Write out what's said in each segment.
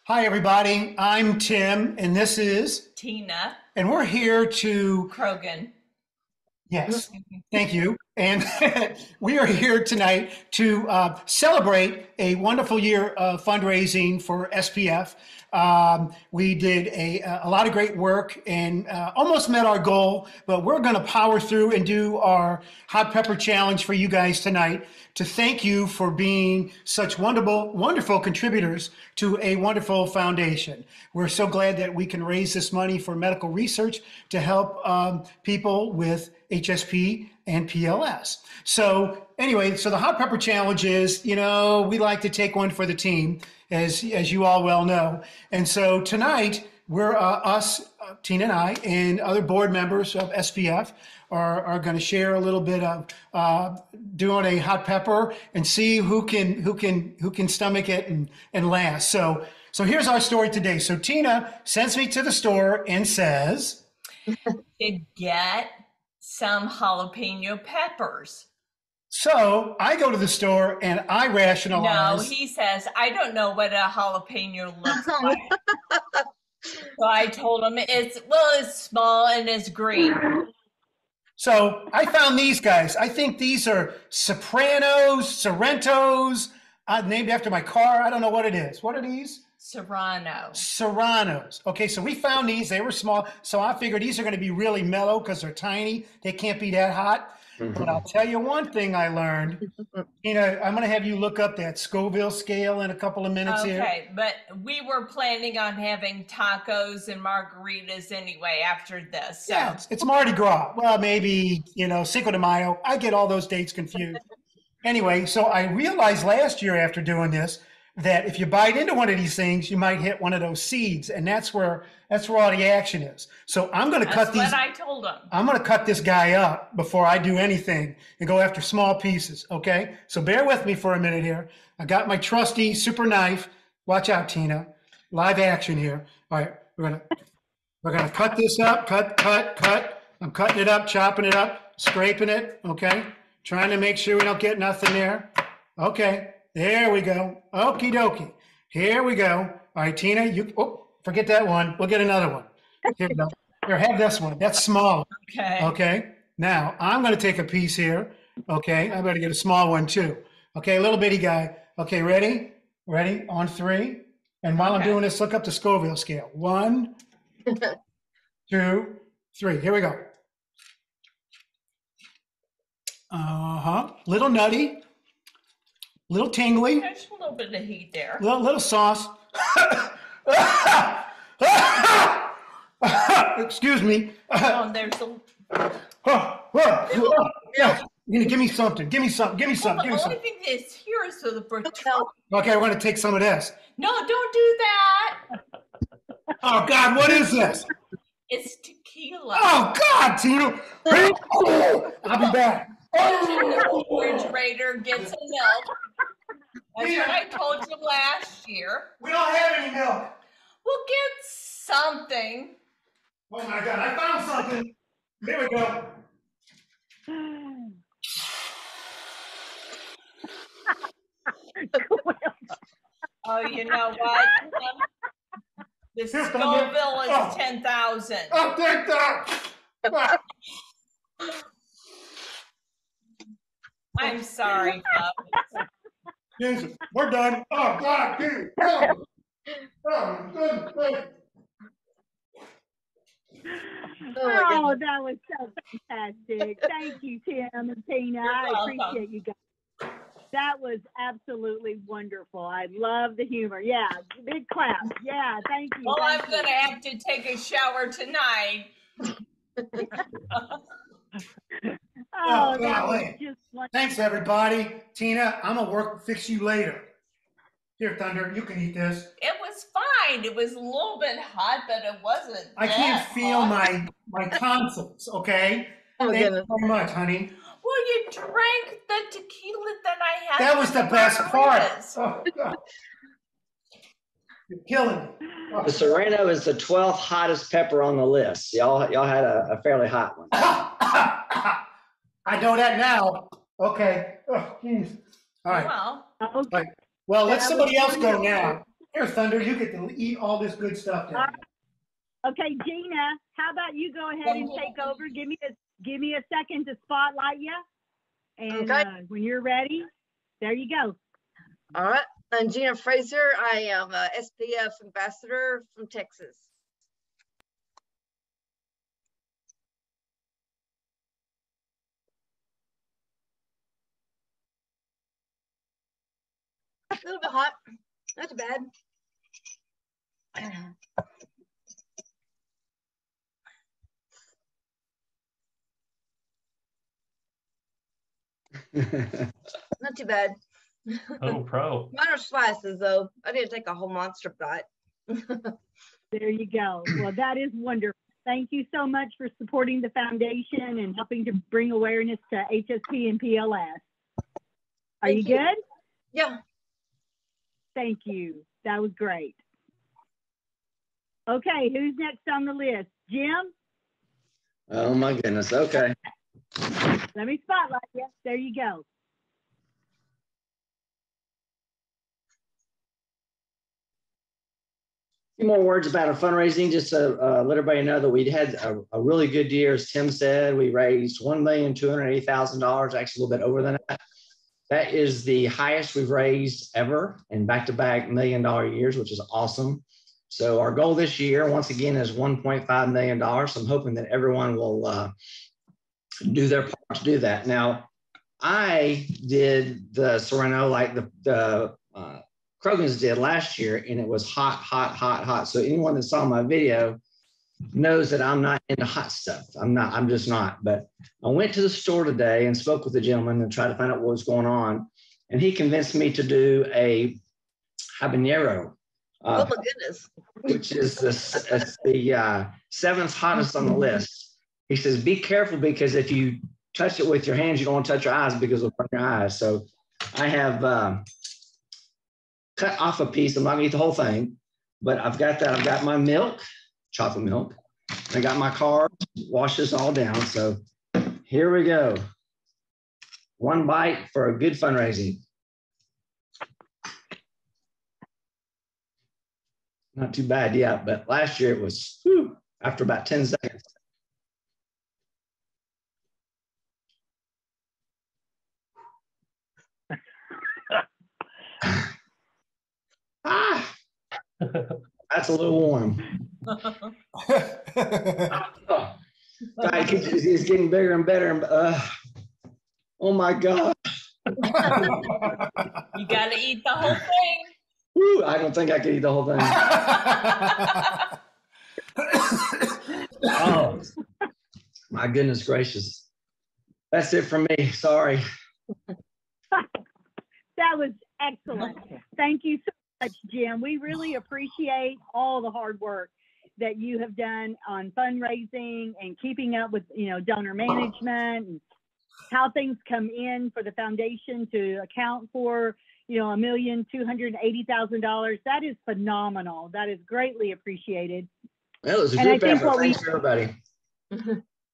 Hi, everybody. I'm Tim, and this is, Tina and we're here to, Krogan. yes, thank you. And we are here tonight to celebrate a wonderful year of fundraising for SPF. We did a lot of great work and almost met our goal, but we're going to power through and do our hot pepper challenge for you guys tonight to thank you for being such wonderful contributors to a wonderful foundation. We're so glad that we can raise this money for medical research to help people with HSP and PLS. So anyway, so the hot pepper challenge is, we like to take one for the team, as you all well know. And so tonight, we're Tina and I, and other board members of SPF are going to share a little bit of doing a hot pepper and see who can stomach it and last. So here's our story today. So Tina sends me to the store and says, to get some jalapeno peppers. So I go to the store and I rationalize. No, he says, I don't know what a jalapeno looks like. So I told him it's small and it's green. So I found these guys. I think these are Sorrentos, named after my car. I don't know what it is. What are these? Serranos. Okay, so we found these. They were small. So I figured these are going to be really mellow because they're tiny. They can't be that hot. But I'll tell you one thing I learned. I'm going to have you look up that Scoville scale in a couple of minutes here. Okay, but we were planning on having tacos and margaritas anyway after this. So. Yeah, it's Mardi Gras. Well, maybe, Cinco de Mayo. I get all those dates confused. Anyway, so I realized last year after doing this that if you bite into one of these things, you might hit one of those seeds, and that's where all the action is. So I'm going to cut these. That's what I told him. I'm going to cut this guy up before I do anything and go after small pieces. Okay, so bear with me for a minute here. I got my trusty super knife. Watch out, Tina. Live action here. All right, we're gonna cut this up. Cut. I'm cutting it up, chopping it up, scraping it. Okay, trying to make sure we don't get nothing there. Okay. There we go. Okie dokie. Here we go. All right, Tina, forget that one. We'll get another one. Here we go. Here, have this one. That's small. Okay. Okay. Now, I'm going to take a piece here. Okay. I better get a small one too. Okay, little bitty guy. Okay, ready? Ready? On three. And while I'm doing this, look up the Scoville scale. 1, 2, 3. Here we go. Little nutty. Little tingly. There's a little bit of heat there. Little sauce. Excuse me. There's Yeah. Give me something. Give me something. The only thing that's here is the patrol. Okay, we're going to take some of this. No, don't do that. Oh, God, what is this? It's tequila. Oh, God, Tina. I'll be back. The refrigerator, get some milk. That's what I told you last year. We don't have any milk. We'll get something. Oh my God, I found something. There we go. Oh, you know what? The Scoville is 10,000. Oh, thank God. I'm sorry, Pop. Jesus, we're done. Oh, God, dude. Oh, goodness. Oh, that was so fantastic. Thank you, Tim and Tina. I appreciate you guys. That was absolutely wonderful. I love the humor. Yeah, big clap. Yeah, thank you. Well, I'm going to have to take a shower tonight. Oh, that was just wonderful. Thanks, everybody. Tina, I'm going to fix you later. Here, Thunder, you can eat this. It was fine. It was a little bit hot, but it wasn't. I can't feel my tonsils, okay? Oh, Thank you very much, honey. Well, you drank the tequila that I had. That was the best part. Oh, God. You're killing me. Oh. The Serrano is the 12th hottest pepper on the list. Y'all had a fairly hot one. I know that now. Okay. Oh, geez. All right. Well, All right. Well, let somebody else go now. Here, Thunder, you get to eat all this good stuff down here. Okay, Gina, how about you go ahead and take over? Give me a second to spotlight you. And Okay. When you're ready, there you go. All right. I'm Gina Fraser. I am a SPF ambassador from Texas. A little bit hot. Not too bad. Not too bad. Oh, pro. Minor slices, though. I didn't take a whole monster bite. There you go. Well, that is wonderful. Thank you so much for supporting the foundation and helping to bring awareness to HSP and PLS. Are you good? Yeah. Thank you. That was great. Okay, who's next on the list? Jim? Oh my goodness. Okay. Let me spotlight you. There you go. A few more words about our fundraising, just to let everybody know that we had a really good year. As Tim said, we raised $1,280,000, actually a little bit over than that. That is the highest we've raised ever in back-to-back $1 million years, which is awesome. So our goal this year, once again, is $1.5 million. So I'm hoping that everyone will do their part to do that. Now, I did the Sereno like the Krogan's did last year, and it was hot, hot, hot, hot. So anyone that saw my video knows that I'm not into hot stuff. I'm just not. But I went to the store today and spoke with the gentleman and tried to find out what was going on. And he convinced me to do a habanero. Oh my goodness. Which is the seventh hottest on the list. He says, be careful, because if you touch it with your hands, you don't want to touch your eyes because it'll burn your eyes. So I have cut off a piece. I'm not gonna eat the whole thing, but I've got that. I've got my milk, chocolate milk. I got my carbs, wash this all down. So here we go. One bite for a good fundraising. Not too bad yet, but last year it was, whew, after about 10 seconds. That's a little warm. It's getting bigger and better. Oh my God. You got to eat the whole thing. Woo, I don't think I could eat the whole thing. Oh, my goodness gracious. That's it for me. Sorry. That was excellent. Thank you so much, Jim. We really appreciate all the hard work that you have done on fundraising and keeping up with, donor management and how things come in for the foundation to account for, $1,280,000. That is phenomenal. That is greatly appreciated. Well, it was a group effort. Thanks for everybody.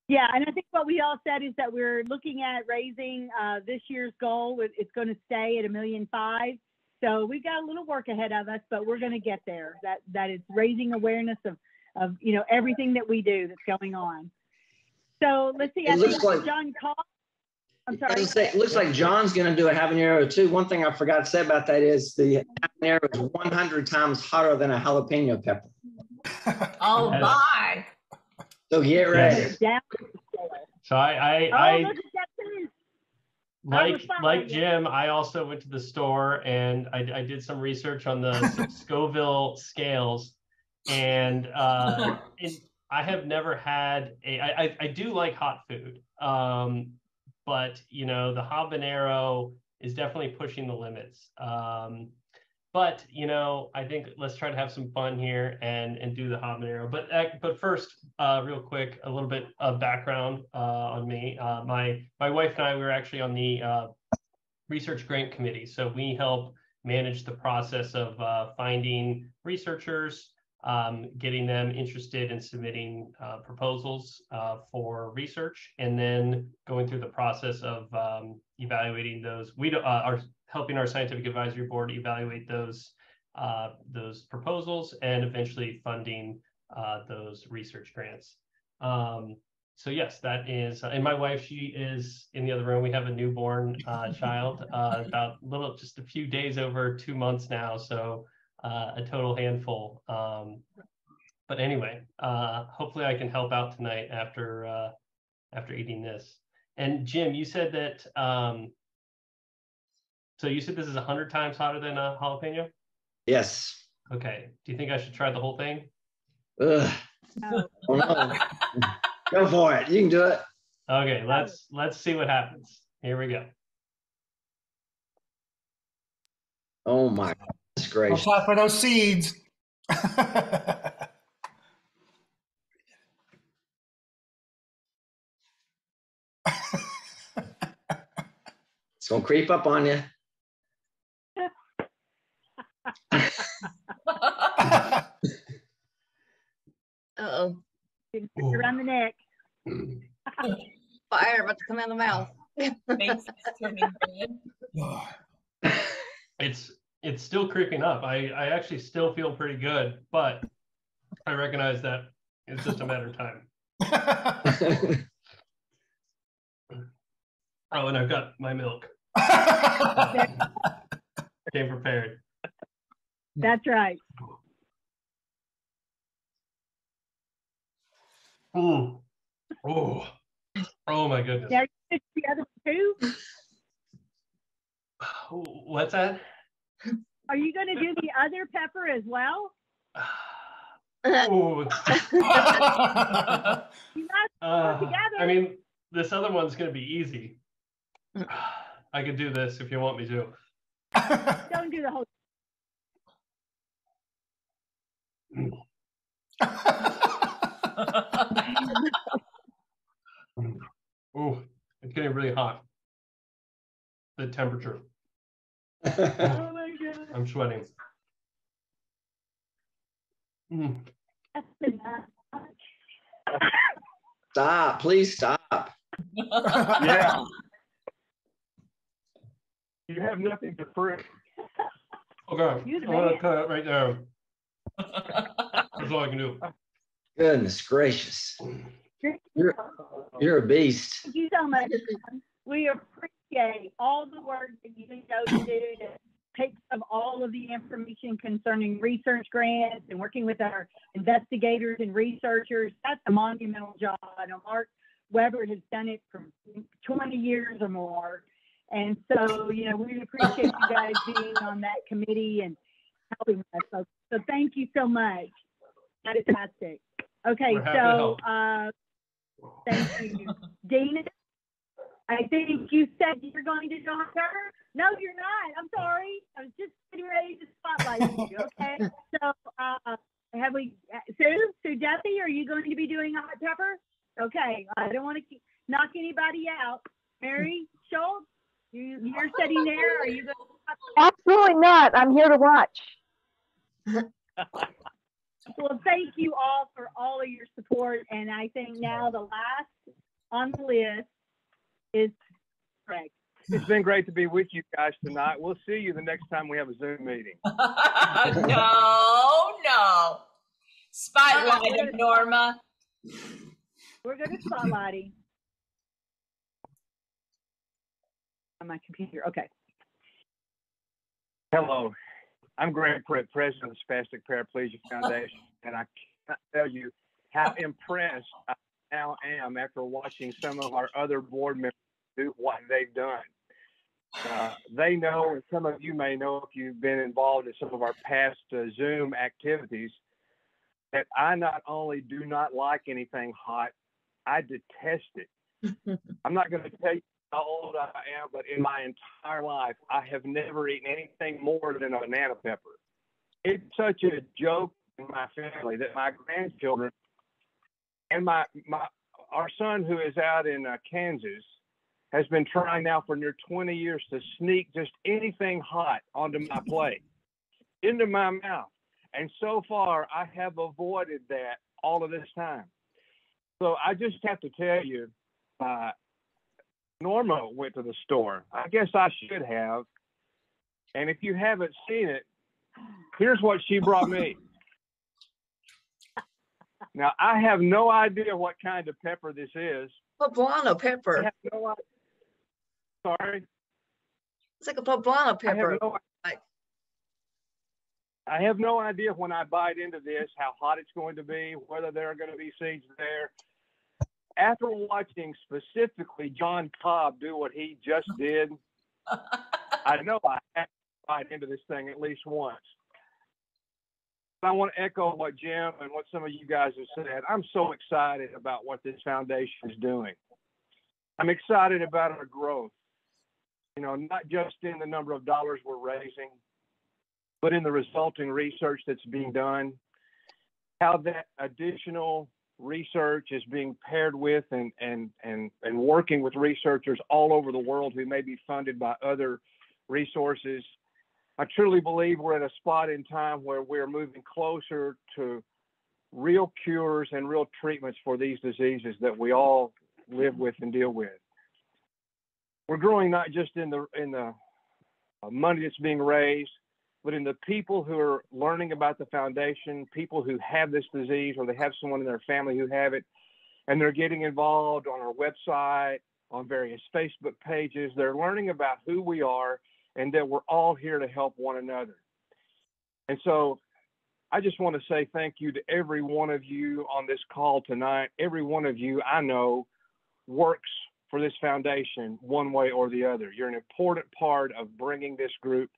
Yeah, and I think what we all said is that we're looking at raising this year's goal. It's going to stay at $1.5 million. So we've got a little work ahead of us, but we're going to get there. That is raising awareness of everything that we do that's going on. So let's see. I think John called. I'm sorry. It looks like John's going to do a habanero too. One thing I forgot to say about that is the habanero is 100 times hotter than a jalapeno pepper. Oh my! So get ready. So like Jim, I also went to the store and I did some research on the Scoville scales, and I have never had I do like hot food, but the habanero is definitely pushing the limits. But I think let's try to have some fun here and do the habanero. But first, real quick, a little bit of background on me. My wife and I, we were actually on the research grant committee, so we help manage the process of finding researchers, getting them interested in submitting proposals for research, and then going through the process of evaluating those. We are helping our scientific advisory board evaluate those those proposals and eventually funding those research grants. So yes, that is, and my wife, she is in the other room. We have a newborn child, about just a few days over 2 months now. So a total handful. But anyway, hopefully I can help out tonight after eating this. And Jim, you said that, so you said this is 100 times hotter than a jalapeno? Yes. Okay. Do you think I should try the whole thing? Ugh. No. Oh, no. Go for it. You can do it. Okay, let's see what happens. Here we go. Oh my goodness gracious. Watch out for those seeds. It's gonna creep up on you. Uh-oh. Around the neck. Fire about to come out of the mouth. Face is turning red. It's still creeping up. I actually still feel pretty good, but I recognize that it's just a matter of time. Oh, and I've got my milk. I came prepared. That's right. Ooh. Oh. Oh my goodness. Now, the other two, What's that? are you going to do the other pepper as well? Ooh. You must work together. I mean, this other one's going to be easy. I could do this if you want me to. Don't do the whole. Ooh, it's getting really hot. The temperature. Oh my God. I'm sweating. Mm. That's enough. Stop, please stop. Yeah. You have nothing to prove. Okay, You're the I'm gonna man. cut it right there. That's all I can do. Goodness gracious. You're a beast. Thank you so much. We appreciate all the work that you go to do to take up all of the information concerning research grants and working with our investigators and researchers. That's a monumental job. I know Mark Weber has done it for 20 years or more. And so, we appreciate you guys being on that committee and helping us. So thank you so much. That is fantastic. Okay, so thank you. Dina, I think you said you're going to join her. No, you're not. I'm sorry. I was just getting ready to spotlight you. Okay. So have we, Sue Duffy, are you going to be doing hot pepper? Okay. I don't want to knock anybody out. Mary Schultz, you're sitting there. Are you going to? Absolutely not. I'm here to watch. Well, thank you all for all of your support. And I think now the last on the list is Craig. It's been great to be with you guys tonight. We'll see you the next time we have a Zoom meeting. No. Spotlight him, Norma. We're going to spotlighting on my computer. Okay. Hello, I'm Grant Pritt, president of the Spastic Paraplegia Foundation, and I cannot tell you how impressed I now am after watching some of our other board members do what they've done. They know, and some of you may know if you've been involved in some of our past Zoom activities, that I not only do not like anything hot, I detest it. I'm not going to tell you how old I am, but in my entire life, I have never eaten anything more than a banana pepper. It's such a joke in my family that my grandchildren and our son, who is out in Kansas, has been trying now for near 20 years to sneak just anything hot onto my plate, into my mouth. And so far, I have avoided that all of this time. So I just have to tell you, Norma went to the store. I guess I should have. And if you haven't seen it, Here's what she brought me. Now, I have no idea what kind of pepper this is. Poblano pepper. I have no idea. Sorry? It's like a poblano pepper. I have no idea when I bite into this how hot it's going to be, whether there are going to be seeds there. After watching specifically John Cobb do what he just did, I know I have to bite into this thing at least once. I want to echo what Jim and what some of you guys have said. I'm so excited about what this foundation is doing. I'm excited about our growth, not just in the number of dollars we're raising, but in the resulting research that's being done, how that additional research is being paired with and working with researchers all over the world who may be funded by other resources. I truly believe we're at a spot in time where we're moving closer to real cures and real treatments for these diseases that we all live with and deal with. We're growing not just in the money that's being raised, but in the people who are learning about the foundation, people who have this disease or they have someone in their family who have it, and they're getting involved on our website, on various Facebook pages. They're learning about who we are and that we're all here to help one another. And so I just want to say thank you to every one of you on this call tonight. Every one of you I know works for this foundation one way or the other. You're an important part of bringing this group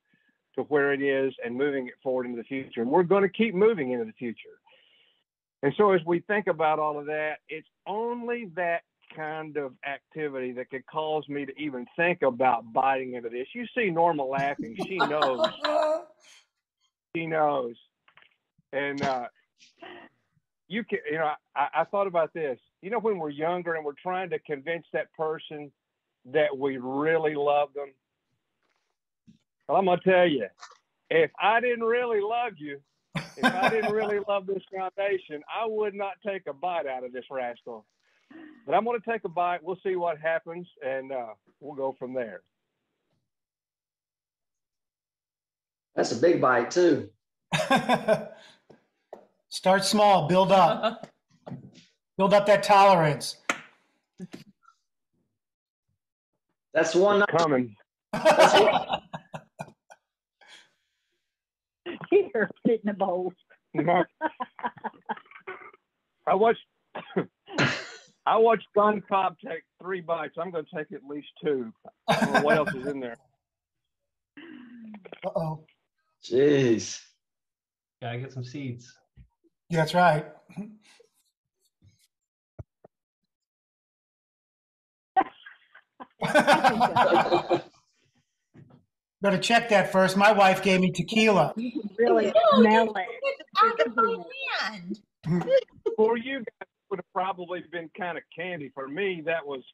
to where it is and moving it forward into the future. And we're going to keep moving into the future. And so as we think about all of that, it's only that kind of activity that could cause me to even think about biting into this. You see Norma laughing. She knows. She knows. And you can, I thought about this. When we're younger and we're trying to convince that person that we really love them, well, I'm going to tell you, if I didn't really love you, if I didn't really love this foundation, I would not take a bite out of this rascal. But I'm going to take a bite. We'll see what happens, and we'll go from there. That's a big bite, too. Start small, build up. Build up that tolerance. That's one coming. Here, sit in a bowl. I watched John Cobb take 3 bites. I'm going to take at least 2. I don't know what else is in there. Uh-oh. Jeez. Gotta get some seeds. Yeah, that's right. Better check that first. My wife gave me tequila. You can really smell it. It's alcohol hand. For you guys, it would have probably been kind of candy. For me, that was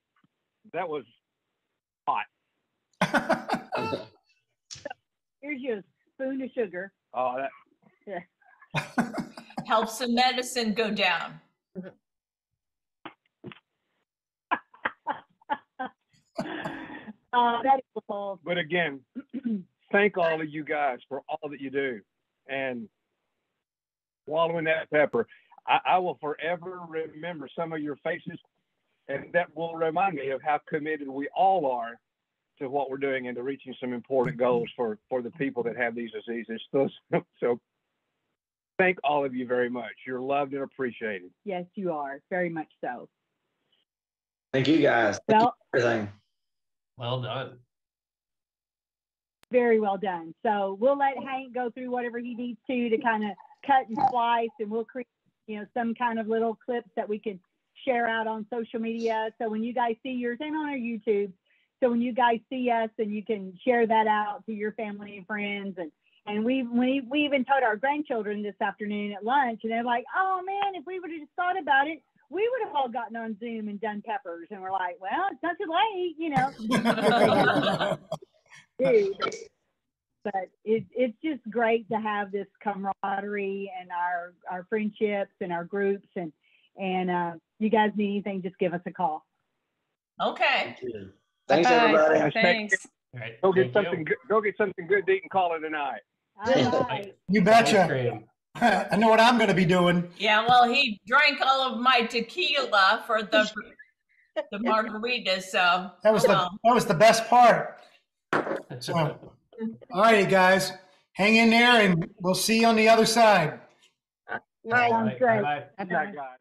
hot. Here's your spoon of sugar. Oh, that. Yeah. Helps the medicine go down. That is cool. But again, thank all of you guys for all that you do. And swallowing that pepper, I will forever remember some of your faces, and that will remind me of how committed we all are to what we're doing and to reaching some important goals for the people that have these diseases. So thank all of you very much. You're loved and appreciated. Yes, you are. Very much so. Thank you guys. Thank you for everything. Well done. Very well done. So we'll let Hank go through whatever he needs to kind of cut and slice, and we'll create, some kind of little clips that we could share out on social media. So when you guys see yours and on our YouTube, so when you guys see us, and you can share that out to your family and friends. And we even told our grandchildren this afternoon at lunch, and they're like, oh man, if we would have just thought about it, we would have all gotten on Zoom and done peppers. And we're like, well, it's not too late, But it's just great to have this camaraderie and our friendships and our groups. And you guys need anything, just give us a call. Okay. Thanks, everybody. Thanks. All right. Go get something good to eat and call it a night. All right. You Ice betcha. cream. I know what I'm going to be doing. Yeah, well, he drank all of my tequila for the margaritas, so That was the best part. So, all righty, guys, hang in there, and we'll see you on the other side. Right. Sounds great. Bye-bye. Good night, guys.